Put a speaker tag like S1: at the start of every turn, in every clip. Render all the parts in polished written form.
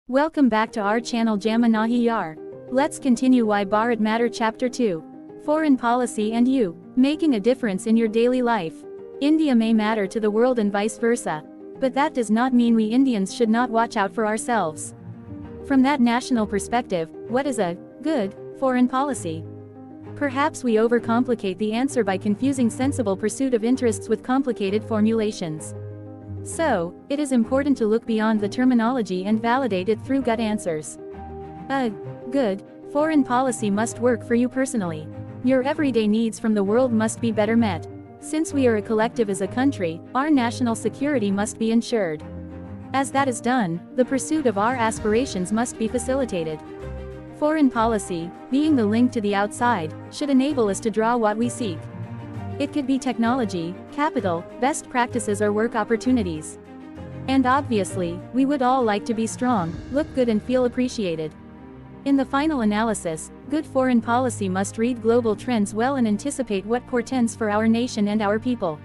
S1: Welcome back to our channel Jamanahi Yar. Let's continue Why Bharat Matter Chapter 2. Foreign Policy and You, Making a Difference in Your Daily Life. India may matter to the world and vice versa. But that does not mean we Indians should not watch out for ourselves. From that national perspective, what is a good foreign policy? Perhaps we overcomplicate the answer by confusing sensible pursuit of interests with complicated formulations. So, it is important to look beyond the terminology and validate it through gut answers. A good foreign policy must work for you personally. Your everyday needs from the world must be better met. Since we are a collective as a country, our national security must be ensured. As that is done, the pursuit of our aspirations must be facilitated. Foreign policy, being the link to the outside, should enable us to draw what we seek. It could be technology, capital, best practices or work opportunities. And obviously, we would all like to be strong, look good and feel appreciated. In the final analysis, good foreign policy must read global trends well and anticipate what portends for our nation and our people.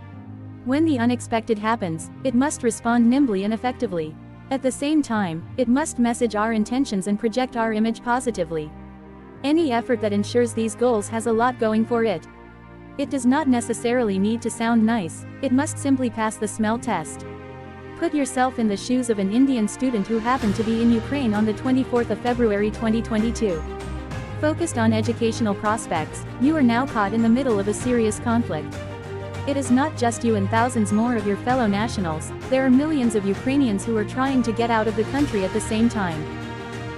S1: When the unexpected happens, it must respond nimbly and effectively. At the same time, it must message our intentions and project our image positively. Any effort that ensures these goals has a lot going for it. It does not necessarily need to sound nice, it must simply pass the smell test. Put yourself in the shoes of an Indian student who happened to be in Ukraine on the 24th of February 2022. Focused on educational prospects, you are now caught in the middle of a serious conflict. It is not just you and thousands more of your fellow nationals, there are millions of Ukrainians who are trying to get out of the country at the same time.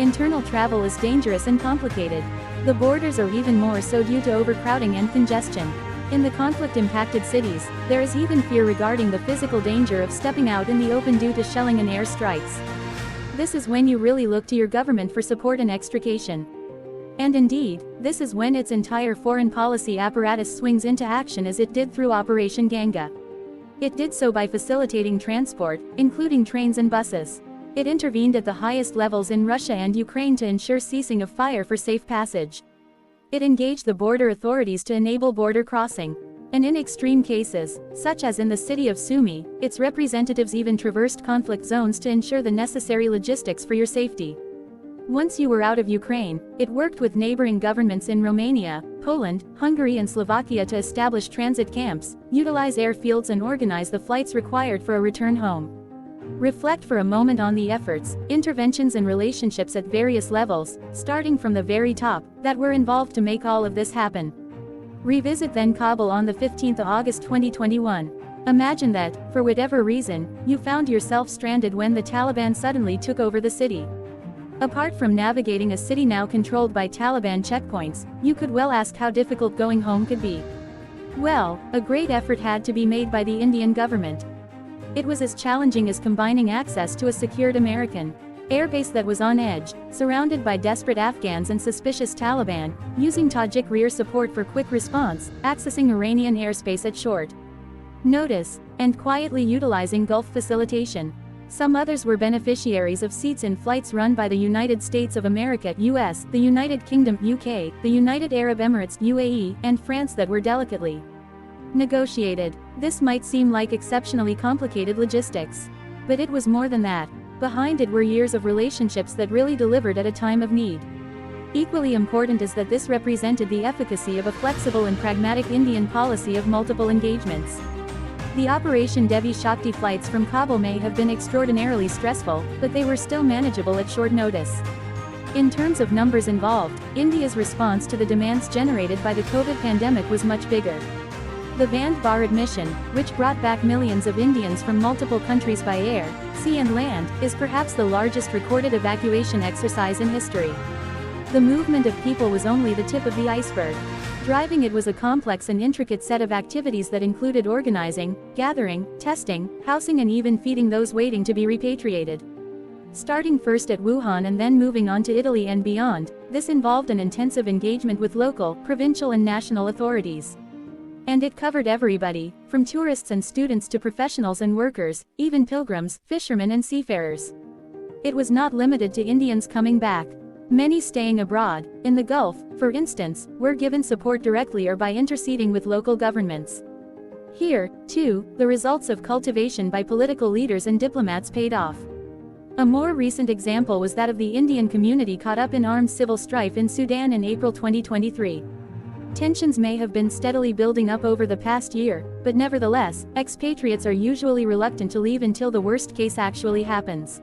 S1: Internal travel is dangerous and complicated. The borders are even more so due to overcrowding and congestion. In the conflict-impacted cities, there is even fear regarding the physical danger of stepping out in the open due to shelling and air strikes. This is when you really look to your government for support and extrication. And indeed, this is when its entire foreign policy apparatus swings into action as it did through Operation Ganga. It did so by facilitating transport, including trains and buses. It intervened at the highest levels in Russia and Ukraine to ensure ceasing of fire for safe passage. It engaged the border authorities to enable border crossing. And in extreme cases, such as in the city of Sumy, its representatives even traversed conflict zones to ensure the necessary logistics for your safety. Once you were out of Ukraine, it worked with neighboring governments in Romania, Poland, Hungary and Slovakia to establish transit camps, utilize airfields and organize the flights required for a return home. Reflect for a moment on the efforts, interventions and relationships at various levels, starting from the very top, that were involved to make all of this happen. Revisit then Kabul on the 15th of August 2021. Imagine that, for whatever reason, you found yourself stranded when the Taliban suddenly took over the city. Apart from navigating a city now controlled by Taliban checkpoints, you could well ask how difficult going home could be. Well, a great effort had to be made by the Indian government. It was as challenging as combining access to a secured American airbase that was on edge, surrounded by desperate Afghans and suspicious Taliban, using Tajik rear support for quick response, accessing Iranian airspace at short notice, and quietly utilizing Gulf facilitation. Some others were beneficiaries of seats in flights run by the United States of America (US), the United Kingdom (UK), the United Arab Emirates (UAE), and France that were delicately negotiated. This might seem like exceptionally complicated logistics. But it was more than that. Behind it were years of relationships that really delivered at a time of need. Equally important is that this represented the efficacy of a flexible and pragmatic Indian policy of multiple engagements. The Operation Devi Shakti flights from Kabul may have been extraordinarily stressful, but they were still manageable at short notice. In terms of numbers involved, India's response to the demands generated by the COVID pandemic was much bigger. The Vande Bharat mission, which brought back millions of Indians from multiple countries by air, sea and land, is perhaps the largest recorded evacuation exercise in history. The movement of people was only the tip of the iceberg. Driving it was a complex and intricate set of activities that included organizing, gathering, testing, housing and even feeding those waiting to be repatriated. Starting first at Wuhan and then moving on to Italy and beyond, this involved an intensive engagement with local, provincial and national authorities. And it covered everybody, from tourists and students to professionals and workers, even pilgrims, fishermen and seafarers. It was not limited to Indians coming back. Many staying abroad, in the Gulf, for instance, were given support directly or by interceding with local governments. Here, too, the results of cultivation by political leaders and diplomats paid off. A more recent example was that of the Indian community caught up in armed civil strife in Sudan in April 2023. Tensions may have been steadily building up over the past year, but nevertheless, expatriates are usually reluctant to leave until the worst case actually happens.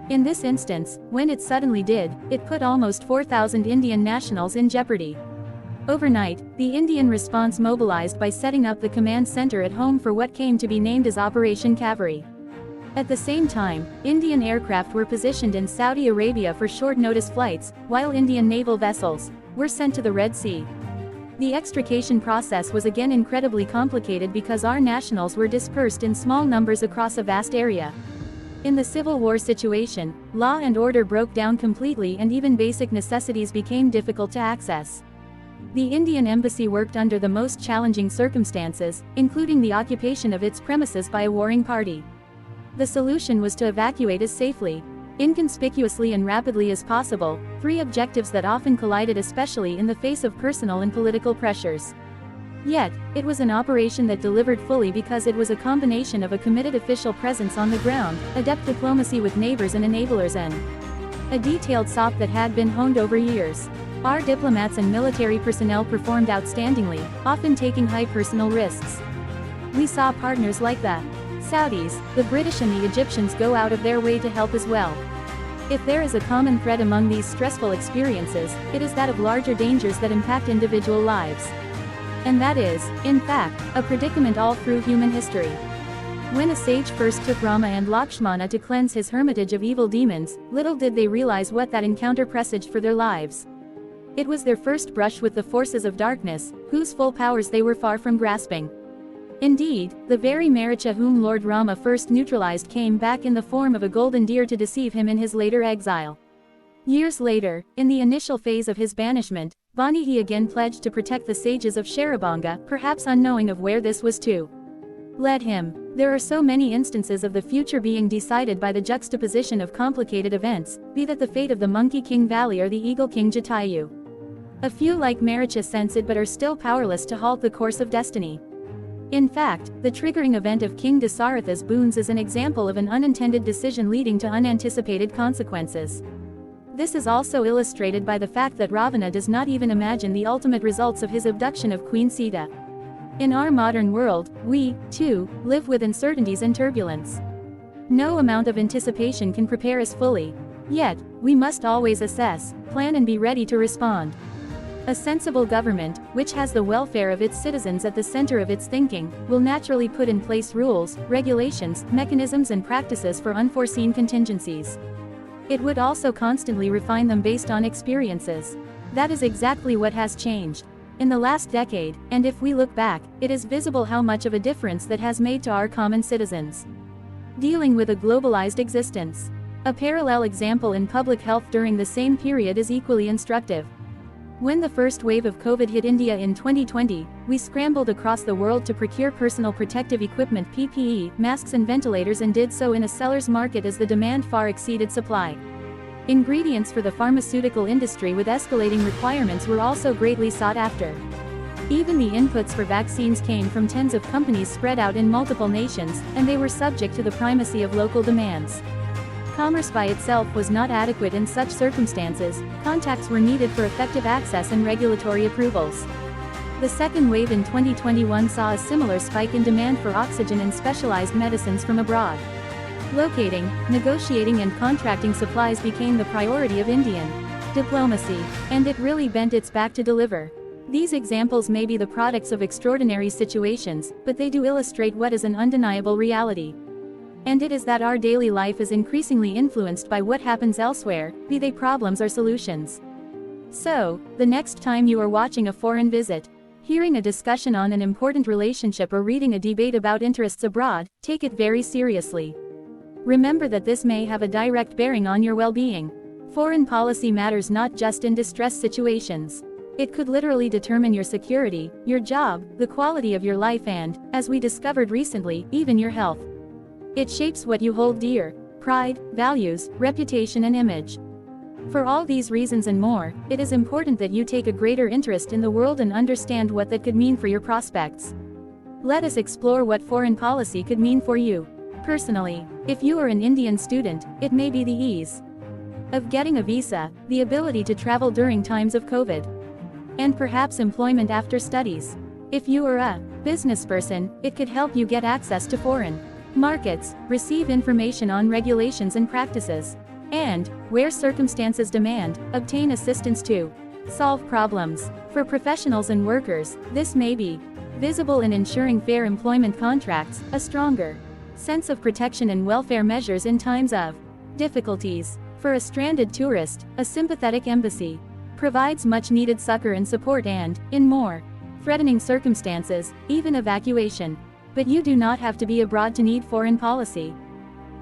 S1: In this instance, when it suddenly did, it put almost 4,000 Indian nationals in jeopardy. Overnight, the Indian response mobilized by setting up the command center at home for what came to be named as Operation Cavalry. At the same time, Indian aircraft were positioned in Saudi Arabia for short-notice flights, while Indian naval vessels were sent to the Red Sea. The extrication process was again incredibly complicated because our nationals were dispersed in small numbers across a vast area. In the civil war situation, law and order broke down completely and even basic necessities became difficult to access. The Indian embassy worked under the most challenging circumstances, including the occupation of its premises by a warring party. The solution was to evacuate as safely, inconspicuously and rapidly as possible, three objectives that often collided especially in the face of personal and political pressures. Yet, it was an operation that delivered fully because it was a combination of a committed official presence on the ground, adept diplomacy with neighbors and enablers and a detailed SOP that had been honed over years. Our diplomats and military personnel performed outstandingly, often taking high personal risks. We saw partners like the Saudis, the British and the Egyptians go out of their way to help as well. If there is a common thread among these stressful experiences, it is that of larger dangers that impact individual lives. And that is, in fact, a predicament all through human history. When a sage first took Rama and Lakshmana to cleanse his hermitage of evil demons, little did they realize what that encounter presaged for their lives. It was their first brush with the forces of darkness, whose full powers they were far from grasping. Indeed, the very Maricha whom Lord Rama first neutralized came back in the form of a golden deer to deceive him in his later exile. Years later, in the initial phase of his banishment, Vanihi again pledged to protect the sages of Sharabanga, perhaps unknowing of where this was to lead him. There are so many instances of the future being decided by the juxtaposition of complicated events, be that the fate of the Monkey King Valley or the Eagle King Jatayu. A few like Maricha sense it but are still powerless to halt the course of destiny. In fact, the triggering event of King Dasaratha's boons is an example of an unintended decision leading to unanticipated consequences. This is also illustrated by the fact that Ravana does not even imagine the ultimate results of his abduction of Queen Sita. In our modern world, we, too, live with uncertainties and turbulence. No amount of anticipation can prepare us fully. Yet, we must always assess, plan and be ready to respond. A sensible government, which has the welfare of its citizens at the center of its thinking, will naturally put in place rules, regulations, mechanisms and practices for unforeseen contingencies. It would also constantly refine them based on experiences. That is exactly what has changed in the last decade, and if we look back, it is visible how much of a difference that has made to our common citizens. Dealing with a globalized existence. A parallel example in public health during the same period is equally instructive. When the first wave of COVID hit India in 2020, we scrambled across the world to procure personal protective equipment (PPE), masks and ventilators and did so in a seller's market as the demand far exceeded supply. Ingredients for the pharmaceutical industry with escalating requirements were also greatly sought after. Even the inputs for vaccines came from tens of companies spread out in multiple nations, and they were subject to the primacy of local demands. Commerce by itself was not adequate in such circumstances, contacts were needed for effective access and regulatory approvals. The second wave in 2021 saw a similar spike in demand for oxygen and specialized medicines from abroad. Locating, negotiating and contracting supplies became the priority of Indian diplomacy, and it really bent its back to deliver. These examples may be the products of extraordinary situations, but they do illustrate what is an undeniable reality. And it is that our daily life is increasingly influenced by what happens elsewhere, be they problems or solutions. So, the next time you are watching a foreign visit, hearing a discussion on an important relationship or reading a debate about interests abroad, take it very seriously. Remember that this may have a direct bearing on your well-being. Foreign policy matters not just in distress situations. It could literally determine your security, your job, the quality of your life and, as we discovered recently, even your health. It shapes what you hold dear: pride, values, reputation and image. For all these reasons and more, it is important that you take a greater interest in the world and understand what that could mean for your prospects. Let us explore what foreign policy could mean for you. Personally, if you are an Indian student, it may be the ease of getting a visa, the ability to travel during times of COVID, and perhaps employment after studies. If you are a business person, it could help you get access to foreign markets, receive information on regulations and practices, and, where circumstances demand, obtain assistance to solve problems. For professionals and workers, this may be visible in ensuring fair employment contracts, a stronger sense of protection and welfare measures in times of difficulties. For a stranded tourist, a sympathetic embassy provides much-needed succor and support and, in more threatening circumstances, even evacuation. But you do not have to be abroad to need foreign policy.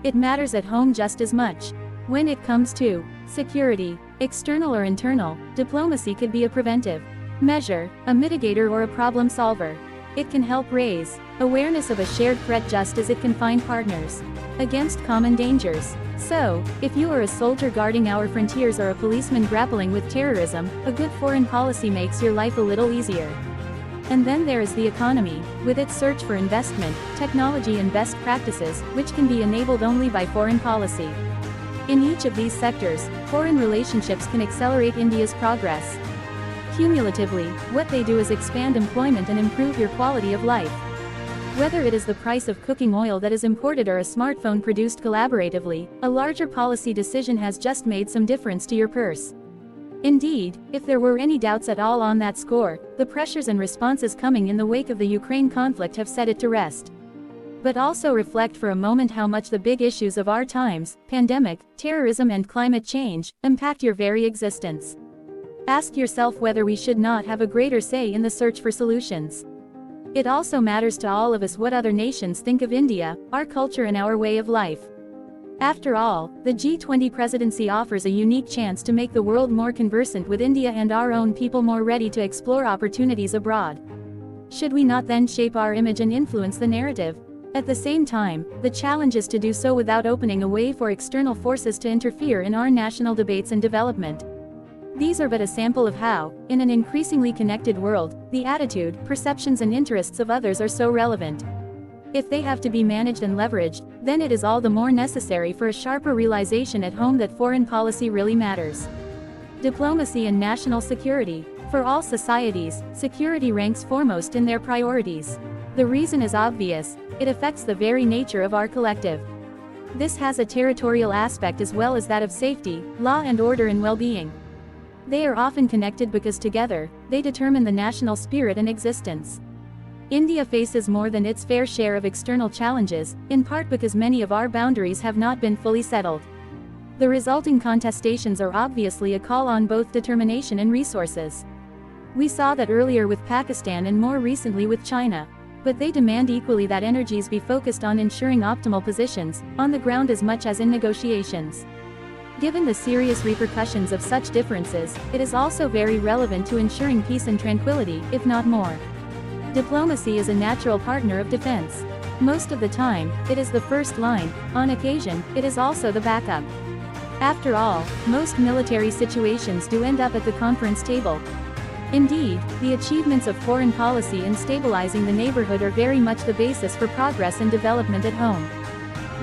S1: It matters at home just as much. When it comes to security, external or internal, diplomacy could be a preventive measure, a mitigator or a problem solver. It can help raise awareness of a shared threat just as it can find partners against common dangers. So, if you are a soldier guarding our frontiers or a policeman grappling with terrorism, a good foreign policy makes your life a little easier. And then there is the economy, with its search for investment, technology and best practices, which can be enabled only by foreign policy. In each of these sectors, foreign relationships can accelerate India's progress. Cumulatively, what they do is expand employment and improve your quality of life. Whether it is the price of cooking oil that is imported or a smartphone produced collaboratively, a larger policy decision has just made some difference to your purse. Indeed, if there were any doubts at all on that score, the pressures and responses coming in the wake of the Ukraine conflict have set it to rest. But also reflect for a moment how much the big issues of our times, pandemic, terrorism and climate change, impact your very existence. Ask yourself whether we should not have a greater say in the search for solutions. It also matters to all of us what other nations think of India, our culture and our way of life. After all, the G20 presidency offers a unique chance to make the world more conversant with India and our own people more ready to explore opportunities abroad. Should we not then shape our image and influence the narrative? At the same time, the challenge is to do so without opening a way for external forces to interfere in our national debates and development. These are but a sample of how, in an increasingly connected world, the attitude, perceptions and interests of others are so relevant. If they have to be managed and leveraged, then it is all the more necessary for a sharper realization at home that foreign policy really matters. Diplomacy and national security. For all societies, security ranks foremost in their priorities. The reason is obvious: it affects the very nature of our collective. This has a territorial aspect as well as that of safety, law and order and well-being. They are often connected because together, they determine the national spirit and existence. India faces more than its fair share of external challenges, in part because many of our boundaries have not been fully settled. The resulting contestations are obviously a call on both determination and resources. We saw that earlier with Pakistan and more recently with China. But they demand equally that energies be focused on ensuring optimal positions, on the ground as much as in negotiations. Given the serious repercussions of such differences, it is also very relevant to ensuring peace and tranquility, if not more. Diplomacy is a natural partner of defense. Most of the time, it is the first line; on occasion, it is also the backup. After all, most military situations do end up at the conference table. Indeed, the achievements of foreign policy in stabilizing the neighborhood are very much the basis for progress and development at home.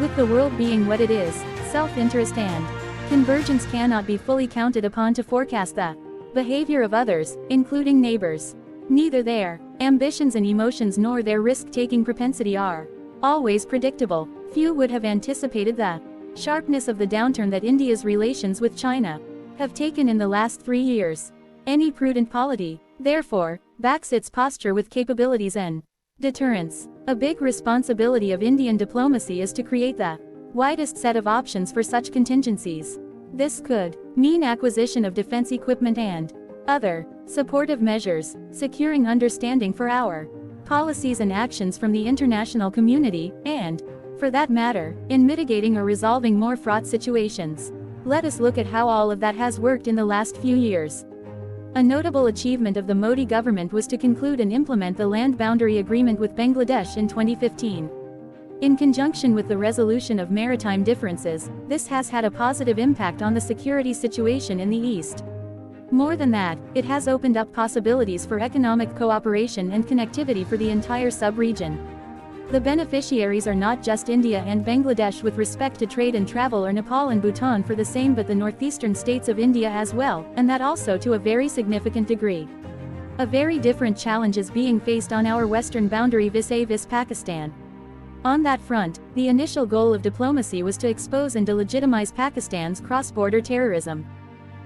S1: With the world being what it is, self-interest and convergence cannot be fully counted upon to forecast the behavior of others, including neighbors. Neither their ambitions and emotions nor their risk-taking propensity are always predictable. Few would have anticipated the sharpness of the downturn that India's relations with China have taken in the last 3 years. Any prudent polity, therefore, backs its posture with capabilities and deterrence. A big responsibility of Indian diplomacy is to create the widest set of options for such contingencies. This could mean acquisition of defense equipment and other supportive measures, securing understanding for our policies and actions from the international community, and, for that matter, in mitigating or resolving more fraught situations. Let us look at how all of that has worked in the last few years. A notable achievement of the Modi government was to conclude and implement the land boundary agreement with Bangladesh in 2015. In conjunction with the resolution of maritime differences, this has had a positive impact on the security situation in the East. More than that, it has opened up possibilities for economic cooperation and connectivity for the entire sub-region. The beneficiaries are not just India and Bangladesh with respect to trade and travel, or Nepal and Bhutan for the same, but the northeastern states of India as well, and that also to a very significant degree. A very different challenge is being faced on our western boundary vis-a-vis Pakistan. On that front, the initial goal of diplomacy was to expose and delegitimize Pakistan's cross-border terrorism.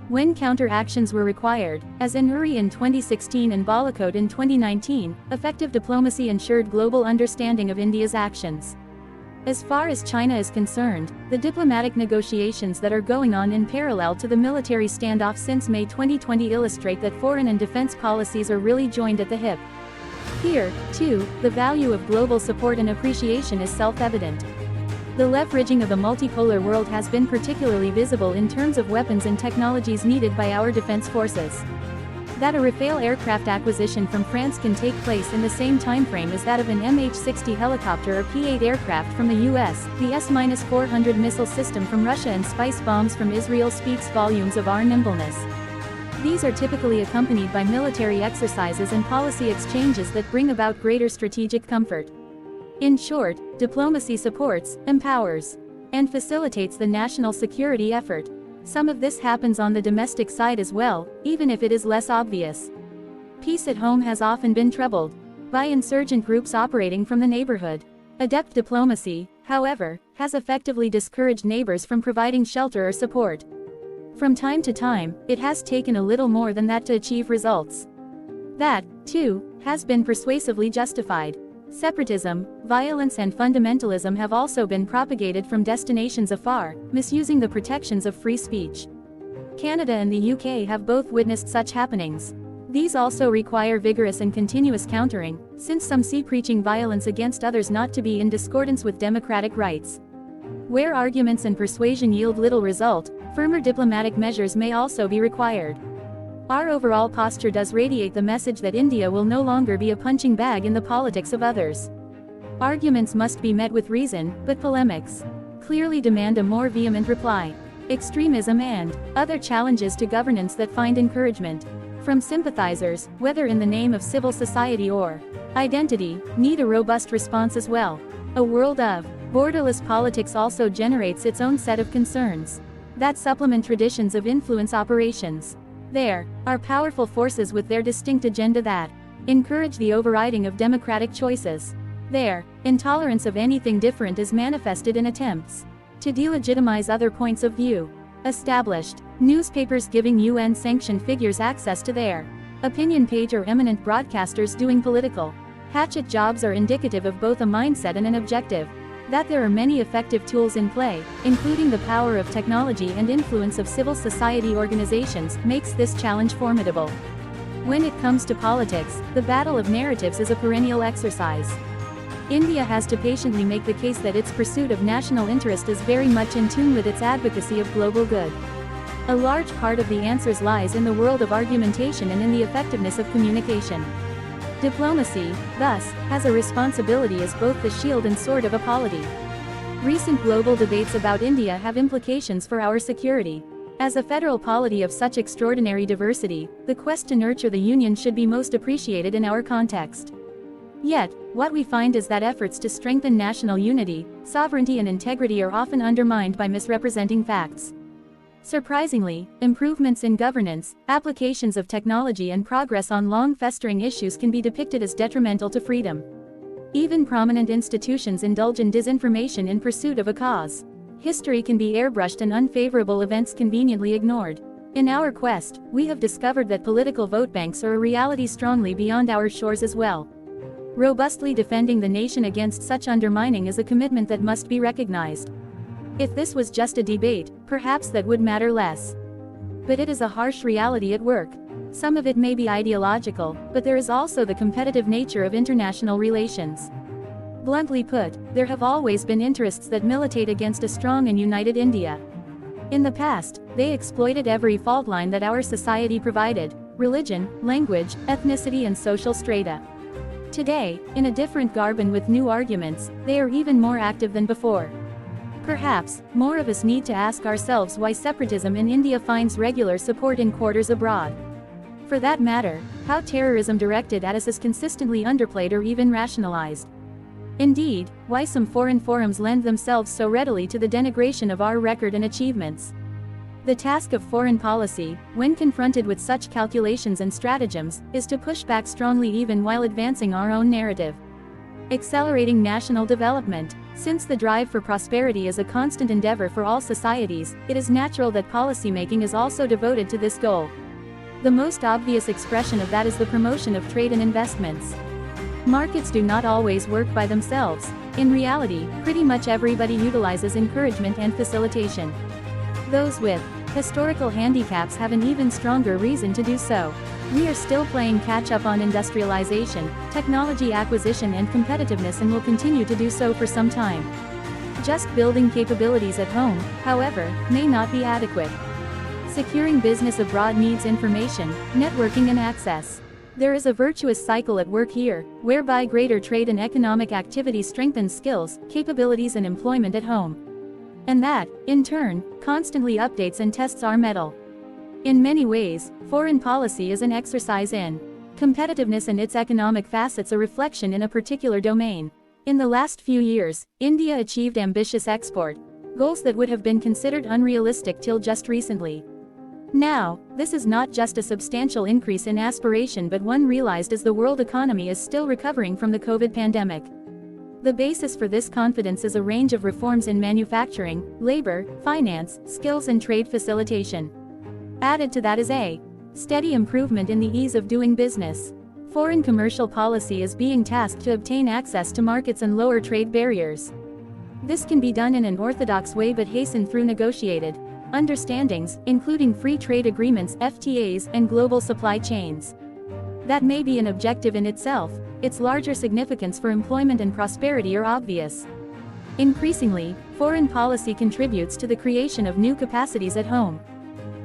S1: When counter-actions were required, as in Uri in 2016 and Balakot in 2019, effective diplomacy ensured global understanding of India's actions. As far as China is concerned, the diplomatic negotiations that are going on in parallel to the military standoff since May 2020 illustrate that foreign and defense policies are really joined at the hip. Here, too, the value of global support and appreciation is self-evident. The leveraging of a multipolar world has been particularly visible in terms of weapons and technologies needed by our defense forces. That a Rafale aircraft acquisition from France can take place in the same timeframe as that of an MH-60 helicopter or P-8 aircraft from the US, the S-400 missile system from Russia and spice bombs from Israel speaks volumes of our nimbleness. These are typically accompanied by military exercises and policy exchanges that bring about greater strategic comfort. In short, diplomacy supports, empowers, and facilitates the national security effort. Some of this happens on the domestic side as well, even if it is less obvious. Peace at home has often been troubled by insurgent groups operating from the neighborhood. Adept diplomacy, however, has effectively discouraged neighbors from providing shelter or support. From time to time, it has taken a little more than that to achieve results. That, too, has been persuasively justified. Separatism, violence and fundamentalism have also been propagated from destinations afar, misusing the protections of free speech. Canada and the UK have both witnessed such happenings. These also require vigorous and continuous countering, since some see preaching violence against others not to be in discordance with democratic rights. Where arguments and persuasion yield little result, firmer diplomatic measures may also be required. Our overall posture does radiate the message that India will no longer be a punching bag in the politics of others. Arguments must be met with reason, but polemics clearly demand a more vehement reply. Extremism and other challenges to governance that find encouragement from sympathizers, whether in the name of civil society or identity, need a robust response as well. A world of borderless politics also generates its own set of concerns that supplement traditions of influence operations. There are powerful forces with their distinct agenda that encourage the overriding of democratic choices. Their intolerance of anything different is manifested in attempts to delegitimize other points of view. Established newspapers giving UN-sanctioned figures access to their opinion page or eminent broadcasters doing political hatchet jobs are indicative of both a mindset and an objective. That there are many effective tools in play, including the power of technology and influence of civil society organizations, makes this challenge formidable. When it comes to politics, the battle of narratives is a perennial exercise. India has to patiently make the case that its pursuit of national interest is very much in tune with its advocacy of global good. A large part of the answers lies in the world of argumentation and in the effectiveness of communication. Diplomacy, thus, has a responsibility as both the shield and sword of a polity. Recent global debates about India have implications for our security. As a federal polity of such extraordinary diversity, the quest to nurture the union should be most appreciated in our context. Yet, what we find is that efforts to strengthen national unity, sovereignty and integrity are often undermined by misrepresenting facts. Surprisingly, improvements in governance, applications of technology and progress on long-festering issues can be depicted as detrimental to freedom. Even prominent institutions indulge in disinformation in pursuit of a cause. History can be airbrushed and unfavorable events conveniently ignored. In our quest, we have discovered that political vote banks are a reality strongly beyond our shores as well. Robustly defending the nation against such undermining is a commitment that must be recognized. If this was just a debate, perhaps that would matter less. But it is a harsh reality at work. Some of it may be ideological, but there is also the competitive nature of international relations. Bluntly put, there have always been interests that militate against a strong and united India. In the past, they exploited every fault line that our society provided: religion, language, ethnicity and social strata. Today, in a different garb and with new arguments, they are even more active than before. Perhaps, more of us need to ask ourselves why separatism in India finds regular support in quarters abroad. For that matter, how terrorism directed at us is consistently underplayed or even rationalized. Indeed, why some foreign forums lend themselves so readily to the denigration of our record and achievements. The task of foreign policy, when confronted with such calculations and stratagems, is to push back strongly even while advancing our own narrative. Accelerating national development. Since the drive for prosperity is a constant endeavor for all societies, it is natural that policymaking is also devoted to this goal. The most obvious expression of that is the promotion of trade and investments. Markets do not always work by themselves. In reality, pretty much everybody utilizes encouragement and facilitation. Those with historical handicaps have an even stronger reason to do so. We are still playing catch-up on industrialization, technology acquisition and competitiveness, and will continue to do so for some time. Just building capabilities at home, however, may not be adequate. Securing business abroad needs information, networking and access. There is a virtuous cycle at work here, whereby greater trade and economic activity strengthens skills, capabilities and employment at home. And that, in turn, constantly updates and tests our mettle. In many ways, foreign policy is an exercise in competitiveness and its economic facets a reflection in a particular domain. In the last few years, India achieved ambitious export goals that would have been considered unrealistic till just recently. Now, this is not just a substantial increase in aspiration but one realized as the world economy is still recovering from the COVID pandemic. The basis for this confidence is a range of reforms in manufacturing, labor, finance, skills and trade facilitation. Added to that is a steady improvement in the ease of doing business. Foreign commercial policy is being tasked to obtain access to markets and lower trade barriers. This can be done in an orthodox way but hastened through negotiated understandings, including free trade agreements (FTAs) and global supply chains. That may be an objective in itself, its larger significance for employment and prosperity are obvious. Increasingly, foreign policy contributes to the creation of new capacities at home.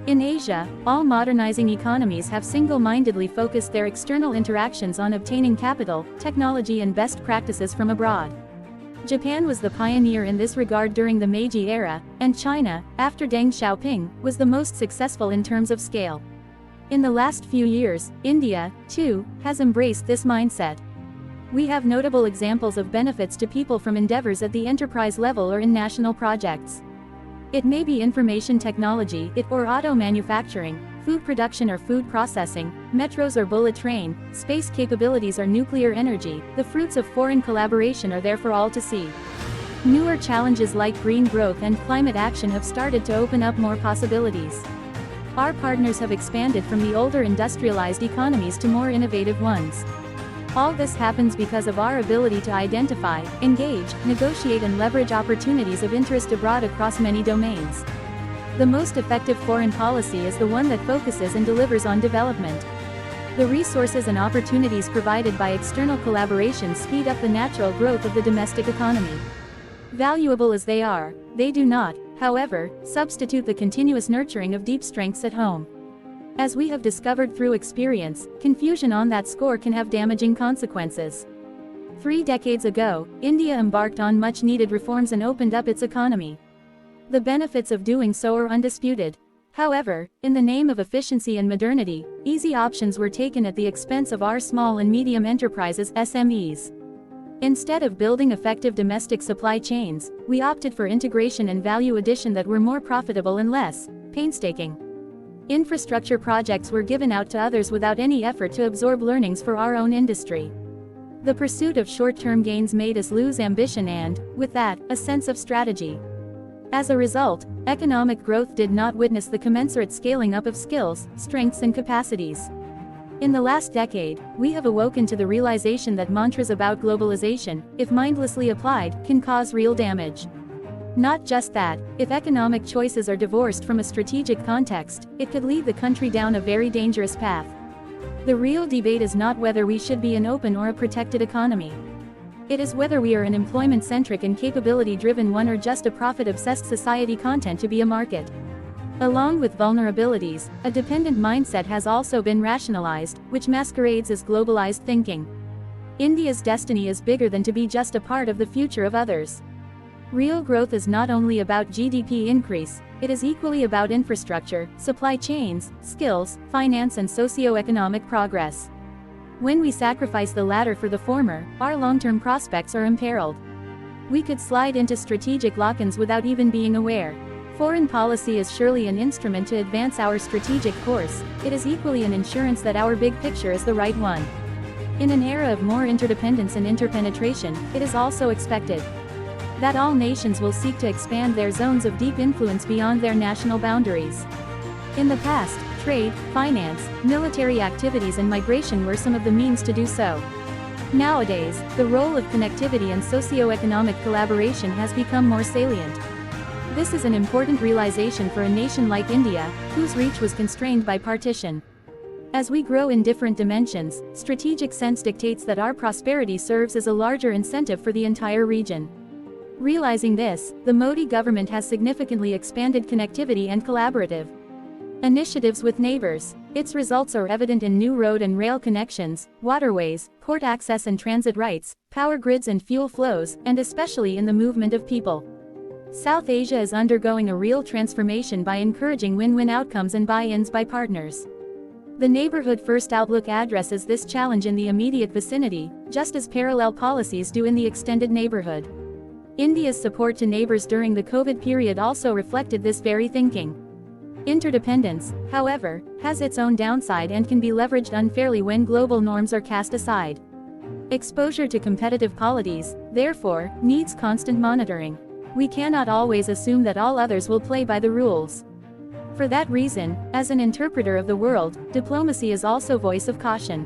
S1: In Asia, all modernizing economies have single-mindedly focused their external interactions on obtaining capital, technology and best practices from abroad. Japan was the pioneer in this regard during the Meiji era, and China, after Deng Xiaoping, was the most successful in terms of scale. In the last few years, India, too, has embraced this mindset. We have notable examples of benefits to people from endeavors at the enterprise level or in national projects. It may be information technology, or auto manufacturing, food production or food processing, metros or bullet train, space capabilities or nuclear energy. The fruits of foreign collaboration are there for all to see. Newer challenges like green growth and climate action have started to open up more possibilities. Our partners have expanded from the older industrialized economies to more innovative ones. All this happens because of our ability to identify, engage, negotiate and leverage opportunities of interest abroad across many domains. The most effective foreign policy is the one that focuses and delivers on development. The resources and opportunities provided by external collaboration speed up the natural growth of the domestic economy. Valuable as they are, they do not, however, substitute the continuous nurturing of deep strengths at home. As we have discovered through experience, confusion on that score can have damaging consequences. 3 decades ago, India embarked on much-needed reforms and opened up its economy. The benefits of doing so are undisputed. However, in the name of efficiency and modernity, easy options were taken at the expense of our small and medium enterprises (SMEs). Instead of building effective domestic supply chains, we opted for integration and value addition that were more profitable and less painstaking. Infrastructure projects were given out to others without any effort to absorb learnings for our own industry. The pursuit of short-term gains made us lose ambition and, with that, a sense of strategy. As a result, economic growth did not witness the commensurate scaling up of skills, strengths and capacities. In the last decade, we have awoken to the realization that mantras about globalization, if mindlessly applied, can cause real damage. Not just that, if economic choices are divorced from a strategic context, it could lead the country down a very dangerous path. The real debate is not whether we should be an open or a protected economy. It is whether we are an employment-centric and capability-driven one or just a profit-obsessed society content to be a market. Along with vulnerabilities, a dependent mindset has also been rationalized, which masquerades as globalized thinking. India's destiny is bigger than to be just a part of the future of others. Real growth is not only about GDP increase, it is equally about infrastructure, supply chains, skills, finance and socio-economic progress. When we sacrifice the latter for the former, our long-term prospects are imperiled. We could slide into strategic lock-ins without even being aware. Foreign policy is surely an instrument to advance our strategic course. It is equally an insurance that our big picture is the right one. In an era of more interdependence and interpenetration, it is also expected that all nations will seek to expand their zones of deep influence beyond their national boundaries. In the past, trade, finance, military activities and migration were some of the means to do so. Nowadays, the role of connectivity and socio-economic collaboration has become more salient. This is an important realization for a nation like India, whose reach was constrained by partition. As we grow in different dimensions, strategic sense dictates that our prosperity serves as a larger incentive for the entire region. Realizing this, the Modi government has significantly expanded connectivity and collaborative initiatives with neighbors. Its results are evident in new road and rail connections, waterways, port access and transit rights, power grids and fuel flows, and especially in the movement of people. South Asia is undergoing a real transformation by encouraging win-win outcomes and buy-ins by partners. The Neighborhood First outlook addresses this challenge in the immediate vicinity, just as parallel policies do in the extended neighborhood. India's support to neighbors during the COVID period also reflected this very thinking. Interdependence, however, has its own downside and can be leveraged unfairly when global norms are cast aside. Exposure to competitive polities, therefore, needs constant monitoring. We cannot always assume that all others will play by the rules. For that reason, as an interpreter of the world, diplomacy is also voice of caution.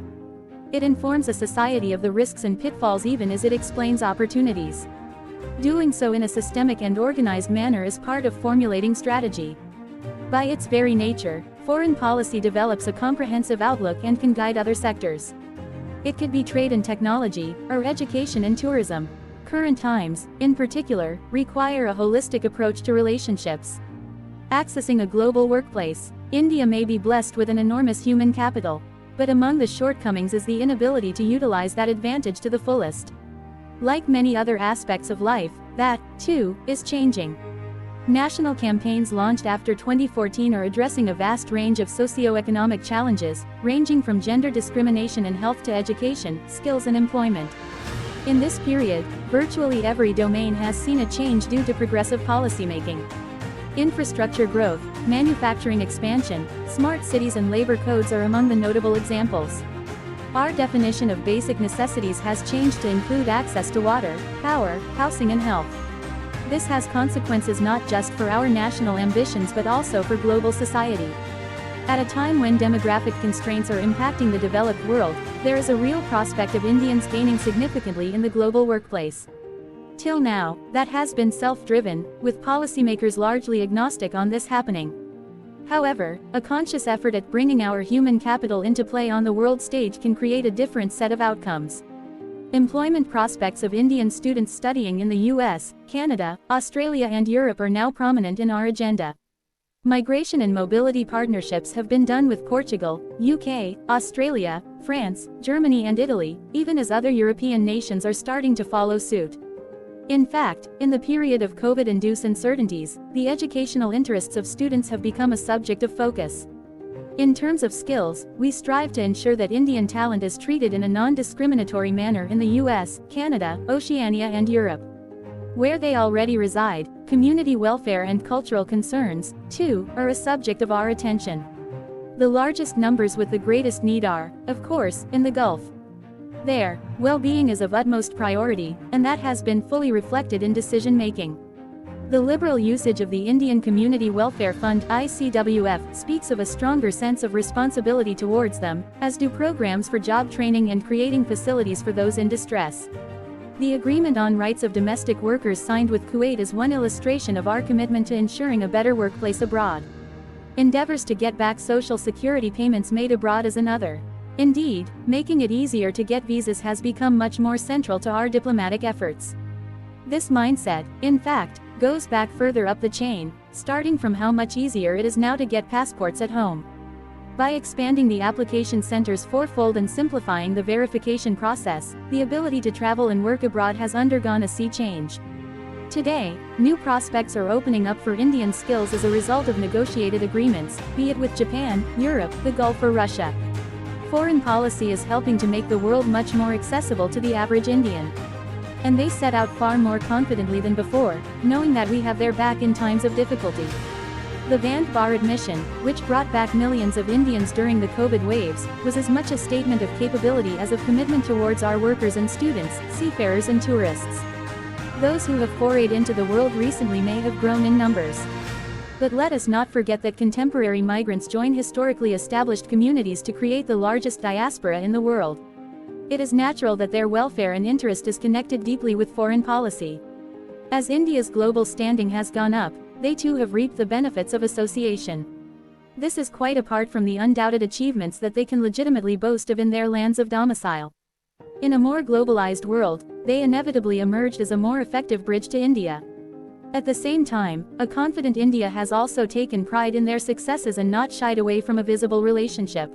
S1: It informs a society of the risks and pitfalls even as it explains opportunities. Doing so in a systemic and organized manner is part of formulating strategy. By its very nature, foreign policy develops a comprehensive outlook and can guide other sectors. It could be trade and technology, or education and tourism. Current times, in particular, require a holistic approach to relationships. Accessing a global workplace, India may be blessed with an enormous human capital, but among the shortcomings is the inability to utilize that advantage to the fullest. Like many other aspects of life, that, too, is changing. National campaigns launched after 2014 are addressing a vast range of socio-economic challenges, ranging from gender discrimination and health to education, skills and employment. In this period, virtually every domain has seen a change due to progressive policymaking. Infrastructure growth, manufacturing expansion, smart cities and labor codes are among the notable examples. Our definition of basic necessities has changed to include access to water, power, housing and health. This has consequences not just for our national ambitions but also for global society. At a time when demographic constraints are impacting the developed world, there is a real prospect of Indians gaining significantly in the global workplace. Till now, that has been self-driven, with policymakers largely agnostic on this happening. However, a conscious effort at bringing our human capital into play on the world stage can create a different set of outcomes. Employment prospects of Indian students studying in the US, Canada, Australia and Europe are now prominent in our agenda. Migration and mobility partnerships have been done with Portugal, UK, Australia, France, Germany and Italy, even as other European nations are starting to follow suit. In fact, in the period of COVID-induced uncertainties, the educational interests of students have become a subject of focus. In terms of skills, we strive to ensure that Indian talent is treated in a non-discriminatory manner in the US, Canada, Oceania and Europe. Where they already reside, community welfare and cultural concerns, too, are a subject of our attention. The largest numbers with the greatest need are, of course, in the Gulf. There, well-being is of utmost priority, and that has been fully reflected in decision-making. The liberal usage of the Indian Community Welfare Fund (ICWF) speaks of a stronger sense of responsibility towards them, as do programs for job training and creating facilities for those in distress. The Agreement on Rights of Domestic Workers signed with Kuwait is one illustration of our commitment to ensuring a better workplace abroad. Endeavors to get back social security payments made abroad is another. Indeed, making it easier to get visas has become much more central to our diplomatic efforts. This mindset, in fact, goes back further up the chain, starting from how much easier it is now to get passports at home. By expanding the application centers fourfold and simplifying the verification process, the ability to travel and work abroad has undergone a sea change. Today, new prospects are opening up for Indian skills as a result of negotiated agreements, be it with Japan, Europe, the Gulf or Russia. Foreign policy is helping to make the world much more accessible to the average Indian. And they set out far more confidently than before, knowing that we have their back in times of difficulty. The Vande Bharat mission, which brought back millions of Indians during the COVID waves, was as much a statement of capability as of commitment towards our workers and students, seafarers and tourists. Those who have forayed into the world recently may have grown in numbers. But let us not forget that contemporary migrants join historically established communities to create the largest diaspora in the world. It is natural that their welfare and interest is connected deeply with foreign policy. As India's global standing has gone up, they too have reaped the benefits of association. This is quite apart from the undoubted achievements that they can legitimately boast of in their lands of domicile. In a more globalized world, they inevitably emerged as a more effective bridge to India. At the same time, a confident India has also taken pride in their successes and not shied away from a visible relationship.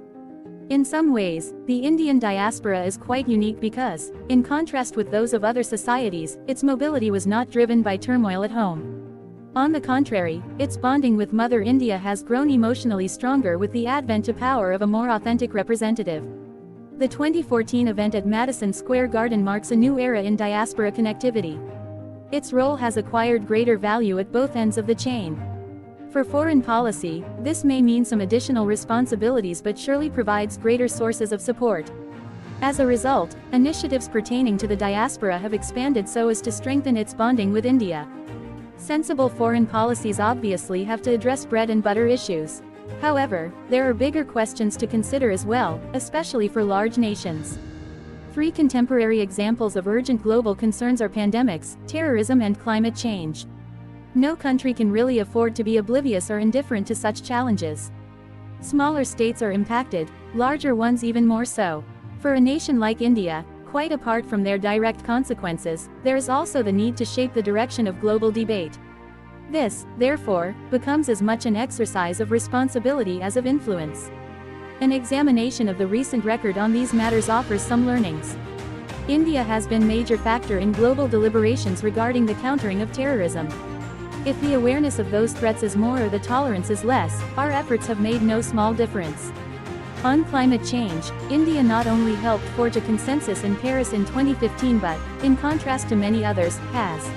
S1: In some ways, the Indian diaspora is quite unique because, in contrast with those of other societies, its mobility was not driven by turmoil at home. On the contrary, its bonding with Mother India has grown emotionally stronger with the advent to power of a more authentic representative. The 2014 event at Madison Square Garden marks a new era in diaspora connectivity. Its role has acquired greater value at both ends of the chain. For foreign policy, this may mean some additional responsibilities but surely provides greater sources of support. As a result, initiatives pertaining to the diaspora have expanded so as to strengthen its bonding with India. Sensible foreign policies obviously have to address bread and butter issues. However, there are bigger questions to consider as well, especially for large nations. 3 contemporary examples of urgent global concerns are pandemics, terrorism and climate change. No country can really afford to be oblivious or indifferent to such challenges. Smaller states are impacted, larger ones even more so. For a nation like India, quite apart from their direct consequences, there is also the need to shape the direction of global debate. This, therefore, becomes as much an exercise of responsibility as of influence. An examination of the recent record on these matters offers some learnings. India has been a major factor in global deliberations regarding the countering of terrorism. If the awareness of those threats is more or the tolerance is less, our efforts have made no small difference. On climate change, India not only helped forge a consensus in Paris in 2015 but, in contrast to many others, has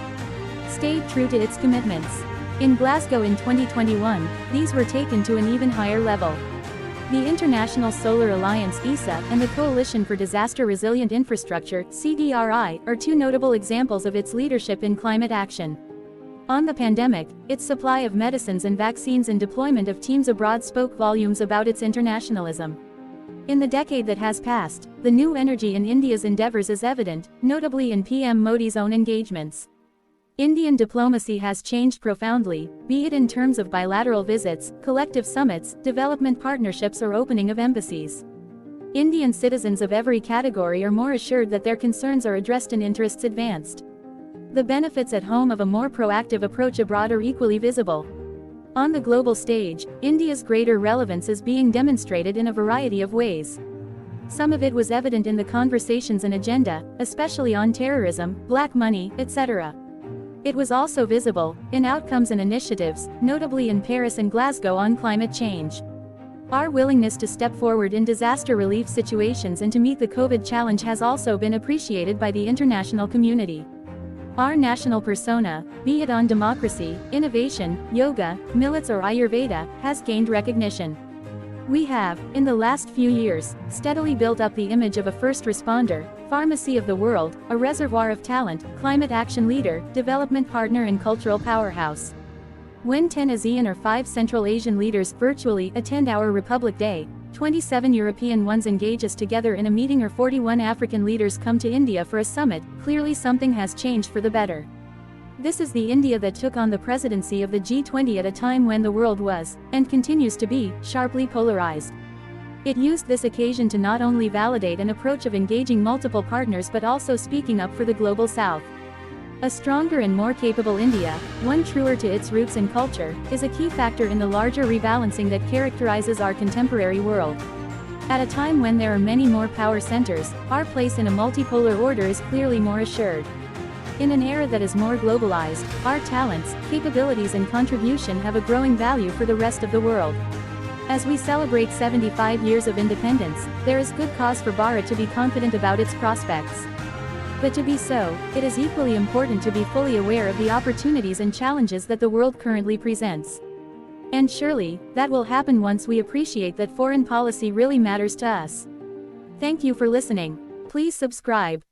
S1: stayed true to its commitments. In Glasgow in 2021, these were taken to an even higher level. The International Solar Alliance (ISA) and the Coalition for Disaster Resilient Infrastructure (CDRI) are 2 notable examples of its leadership in climate action. On the pandemic, its supply of medicines and vaccines and deployment of teams abroad spoke volumes about its internationalism. In the decade that has passed, the new energy in India's endeavors is evident, notably in PM Modi's own engagements. Indian diplomacy has changed profoundly, be it in terms of bilateral visits, collective summits, development partnerships or opening of embassies. Indian citizens of every category are more assured that their concerns are addressed and interests advanced. The benefits at home of a more proactive approach abroad are equally visible. On the global stage, India's greater relevance is being demonstrated in a variety of ways. Some of it was evident in the conversations and agenda, especially on terrorism, black money, etc. It was also visible in outcomes and initiatives, notably in Paris and Glasgow on climate change. Our willingness to step forward in disaster relief situations and to meet the COVID challenge has also been appreciated by the international community. Our national persona, be it on democracy, innovation, yoga, millets or Ayurveda, has gained recognition. We have, in the last few years, steadily built up the image of a first responder, pharmacy of the world, a reservoir of talent, climate action leader, development partner and cultural powerhouse. When 10 ASEAN or 5 Central Asian leaders virtually attend our Republic Day, 27 European ones engage us together in a meeting or 41 African leaders come to India for a summit, clearly something has changed for the better. This is the India that took on the presidency of the G20 at a time when the world was, and continues to be, sharply polarized. It used this occasion to not only validate an approach of engaging multiple partners but also speaking up for the global south. A stronger and more capable India, one truer to its roots and culture, is a key factor in the larger rebalancing that characterizes our contemporary world. At a time when there are many more power centers, our place in a multipolar order is clearly more assured. In an era that is more globalized, our talents, capabilities and contribution have a growing value for the rest of the world. As we celebrate 75 years of independence, there is good cause for Bharat to be confident about its prospects. But to be so, it is equally important to be fully aware of the opportunities and challenges that the world currently presents. And surely, that will happen once we appreciate that foreign policy really matters to us. Thank you for listening. Please subscribe.